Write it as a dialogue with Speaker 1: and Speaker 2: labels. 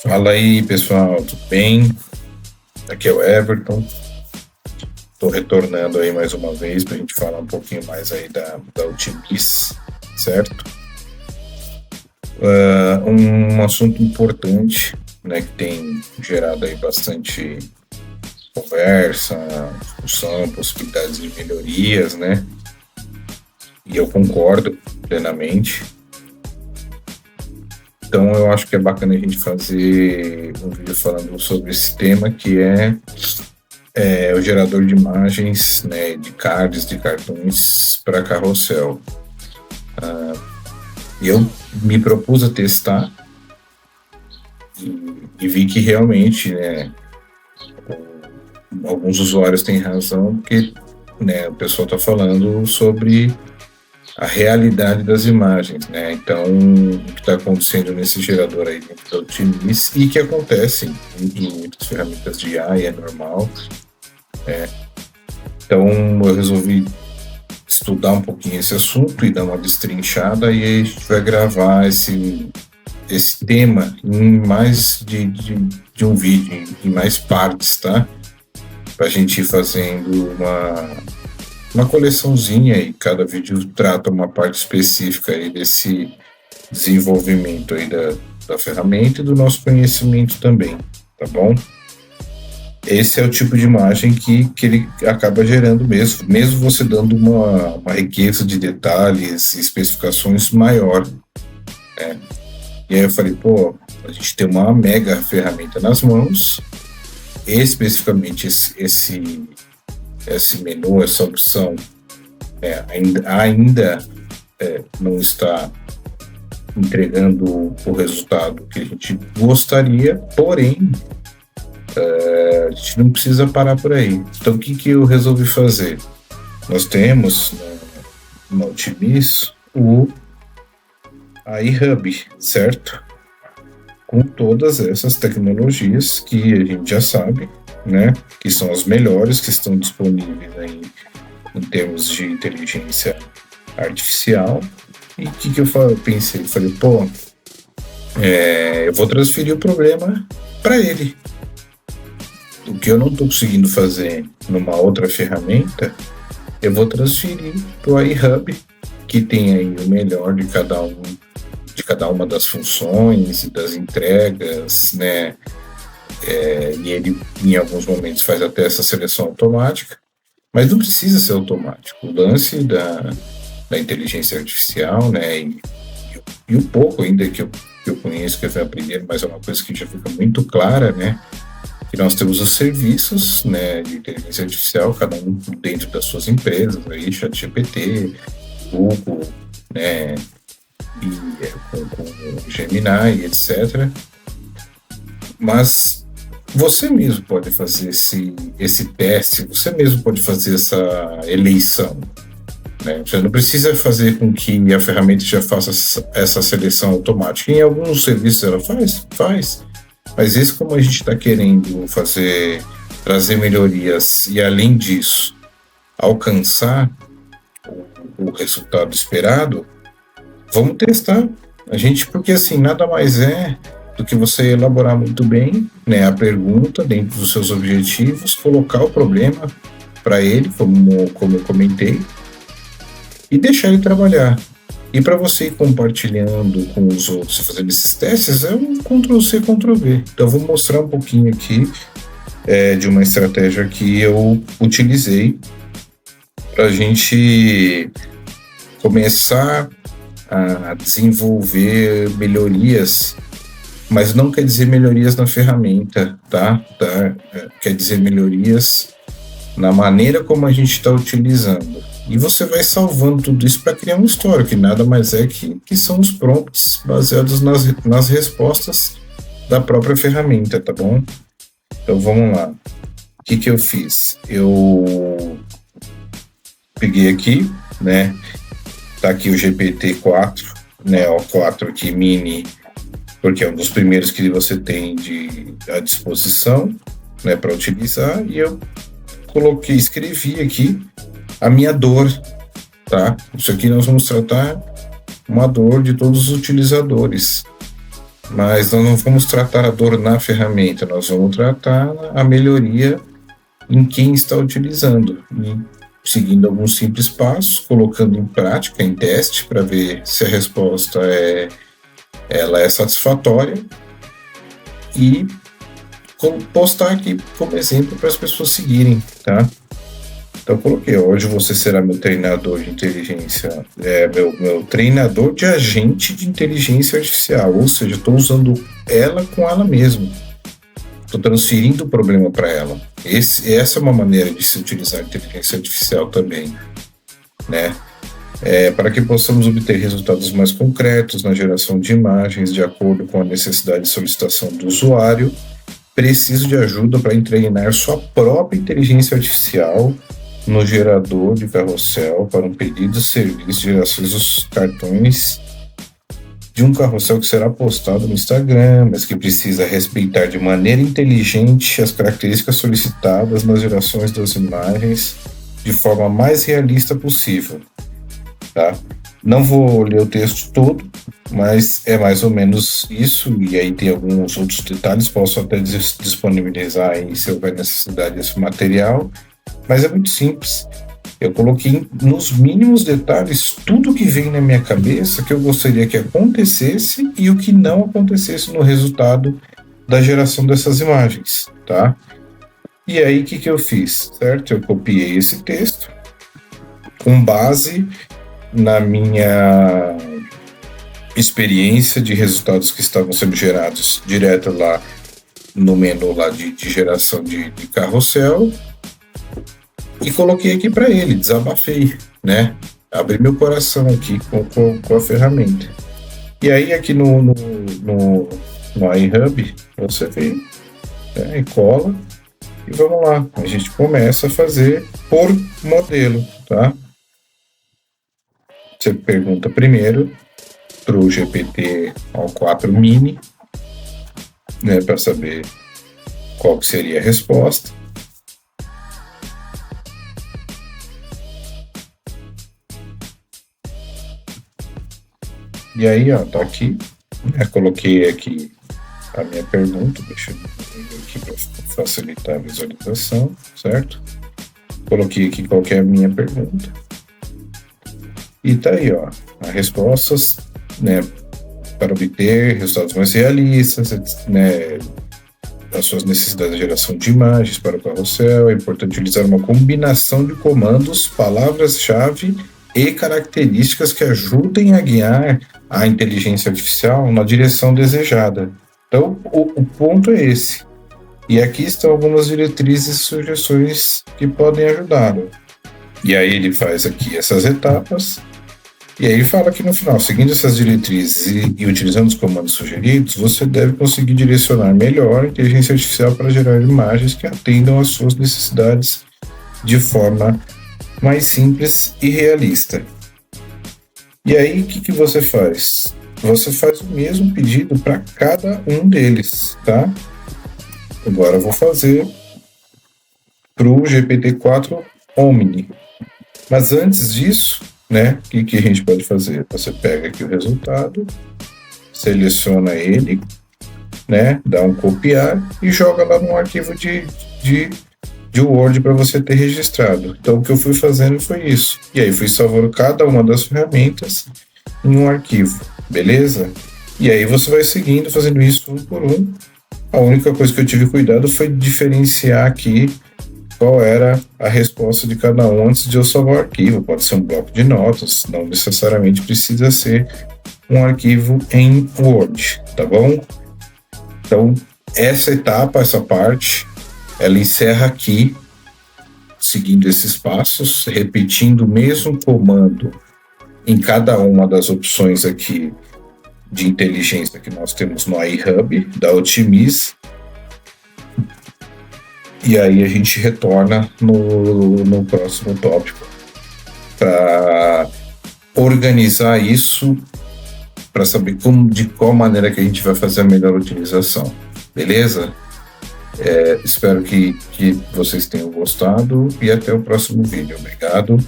Speaker 1: Fala aí, pessoal, tudo bem? Aqui é o Everton. Estou retornando aí mais uma vez para a gente falar um pouquinho mais aí da Ultimis, certo? Um assunto importante, né, que tem gerado aí bastante conversa, discussão, possibilidades de melhorias, né? E eu concordo plenamente. Então eu acho que é bacana a gente fazer um vídeo falando sobre esse tema, que é o gerador de imagens, né, de cards, de cartões para carrossel. Eu me propus a testar e vi que realmente, né, alguns usuários têm razão, porque, né, o pessoal está falando sobre a realidade das imagens, né? Então, o que está acontecendo nesse gerador aí dentro da Ultimis e que acontece em muitas ferramentas de IA e é normal. Então, eu resolvi estudar um pouquinho esse assunto e dar uma destrinchada, e aí a gente vai gravar esse tema em mais de um vídeo, em mais partes, tá? Para a gente ir fazendo uma coleçãozinha, e cada vídeo trata uma parte específica aí desse desenvolvimento aí da ferramenta e do nosso conhecimento também, tá bom? Esse é o tipo de imagem que ele acaba gerando mesmo você dando uma riqueza de detalhes e especificações maior, né? E aí eu falei, a gente tem uma mega ferramenta nas mãos, especificamente esse menu, essa opção ainda não está entregando o resultado que a gente gostaria, porém a gente não precisa parar por aí. Então o que eu resolvi fazer? Nós temos na Ultimis o AI Hub, certo? Com todas essas tecnologias que a gente já sabe, né, que são as melhores que estão disponíveis aí em termos de inteligência artificial. E o que eu pensei? Falei, eu vou transferir o problema para ele. O que eu não estou conseguindo fazer numa outra ferramenta, eu vou transferir para o AI Hub, que tem aí o melhor de cada uma das funções e das entregas, né? E ele, em alguns momentos, faz até essa seleção automática, mas não precisa ser automático. O lance da inteligência artificial, né, e o pouco ainda que eu conheço, que eu fui aprendendo, mas é uma coisa que já fica muito clara, né, que nós temos os serviços, né, de inteligência artificial, cada um dentro das suas empresas, aí, ChatGPT, Google, né, e com Gemini, etc. Mas você mesmo pode fazer esse teste, você mesmo pode fazer essa eleição, né? Você não precisa fazer com que a ferramenta já faça essa seleção automática. Em alguns serviços ela faz, mas esse, como a gente está querendo trazer melhorias e, além disso, alcançar o resultado esperado, vamos testar. Porque assim, nada mais é do que você elaborar muito bem, né, a pergunta dentro dos seus objetivos, colocar o problema para ele, como eu comentei, e deixar ele trabalhar. E para você ir compartilhando com os outros e fazendo esses testes, é um Ctrl+C, Ctrl+V. Então eu vou mostrar um pouquinho aqui de uma estratégia que eu utilizei para a gente começar a desenvolver melhorias, mas não quer dizer melhorias na ferramenta, tá? Quer dizer melhorias na maneira como a gente está utilizando. E você vai salvando tudo isso para criar uma história, que nada mais é que são os prompts baseados nas respostas da própria ferramenta, tá bom? Então vamos lá. O que eu fiz? Eu peguei aqui, né? Tá aqui o GPT-4, né? O 4 aqui mini, porque é um dos primeiros que você tem à disposição, né, para utilizar, e eu escrevi aqui a minha dor, tá? Isso aqui nós vamos tratar uma dor de todos os utilizadores. mas nós não vamos tratar a dor na ferramenta, nós vamos tratar a melhoria em quem está utilizando, e seguindo alguns simples passos, colocando em prática, em teste, para ver se a resposta ela é satisfatória, e postar aqui como exemplo para as pessoas seguirem, tá? Então eu coloquei, hoje você será meu treinador de inteligência, meu treinador de agente de inteligência artificial, ou seja, estou usando ela com ela mesma, estou transferindo o problema para ela. Essa é uma maneira de se utilizar a inteligência artificial também, né? Para que possamos obter resultados mais concretos na geração de imagens de acordo com a necessidade de solicitação do usuário, preciso de ajuda para treinar sua própria inteligência artificial no gerador de carrossel para um pedido de serviço de gerações dos cartões de um carrossel que será postado no Instagram, mas que precisa respeitar de maneira inteligente as características solicitadas nas gerações das imagens de forma mais realista possível. Tá? Não vou ler o texto todo, mas é mais ou menos isso, e aí tem alguns outros detalhes, posso até disponibilizar aí se houver necessidade desse material, mas é muito simples. Eu coloquei nos mínimos detalhes tudo que vem na minha cabeça que eu gostaria que acontecesse e o que não acontecesse no resultado da geração dessas imagens, tá? E aí o que eu fiz, certo? Eu copiei esse texto com base na minha experiência de resultados que estavam sendo gerados direto lá no menu lá de geração de carrossel, e coloquei aqui para ele, desabafei, né? Abri meu coração aqui com a ferramenta. E aí aqui no iHub você vem, né, e cola, e vamos lá, a gente começa a fazer por modelo, tá? Você pergunta primeiro para o GPT-4 Mini, né, para saber qual que seria a resposta. E aí, ó, tá aqui. Coloquei aqui a minha pergunta, deixa eu ver aqui para facilitar a visualização, certo? Coloquei aqui qual que é a minha pergunta. E tá aí, ó, as respostas, né, para obter resultados mais realistas, né, as suas necessidades de geração de imagens para o carrossel. É importante utilizar uma combinação de comandos, palavras-chave e características que ajudem a guiar a inteligência artificial na direção desejada. Então, o ponto é esse. E aqui estão algumas diretrizes e sugestões que podem ajudá-lo. E aí ele faz aqui essas etapas, e aí fala que no final, seguindo essas diretrizes e utilizando os comandos sugeridos, você deve conseguir direcionar melhor a inteligência artificial para gerar imagens que atendam às suas necessidades de forma mais simples e realista. E aí, o que você faz? Você faz o mesmo pedido para cada um deles, tá? Agora eu vou fazer para o GPT-4 Omni. Mas antes disso, né, o que a gente pode fazer? Você pega aqui o resultado, seleciona ele, né, dá um copiar e joga lá num arquivo de Word para você ter registrado. Então o que eu fui fazendo foi isso. E aí fui salvando cada uma das ferramentas em um arquivo, beleza? E aí você vai seguindo, fazendo isso um por um. A única coisa que eu tive cuidado foi diferenciar aqui qual era a resposta de cada um antes de eu salvar o arquivo. Pode ser um bloco de notas, não necessariamente precisa ser um arquivo em Word, tá bom? Então, essa etapa, essa parte, ela encerra aqui, seguindo esses passos, repetindo o mesmo comando em cada uma das opções aqui de inteligência que nós temos no iHub, da Otimize. E aí a gente retorna no próximo tópico para organizar isso, para saber de qual maneira que a gente vai fazer a melhor utilização. Beleza? Espero que vocês tenham gostado e até o próximo vídeo. Obrigado.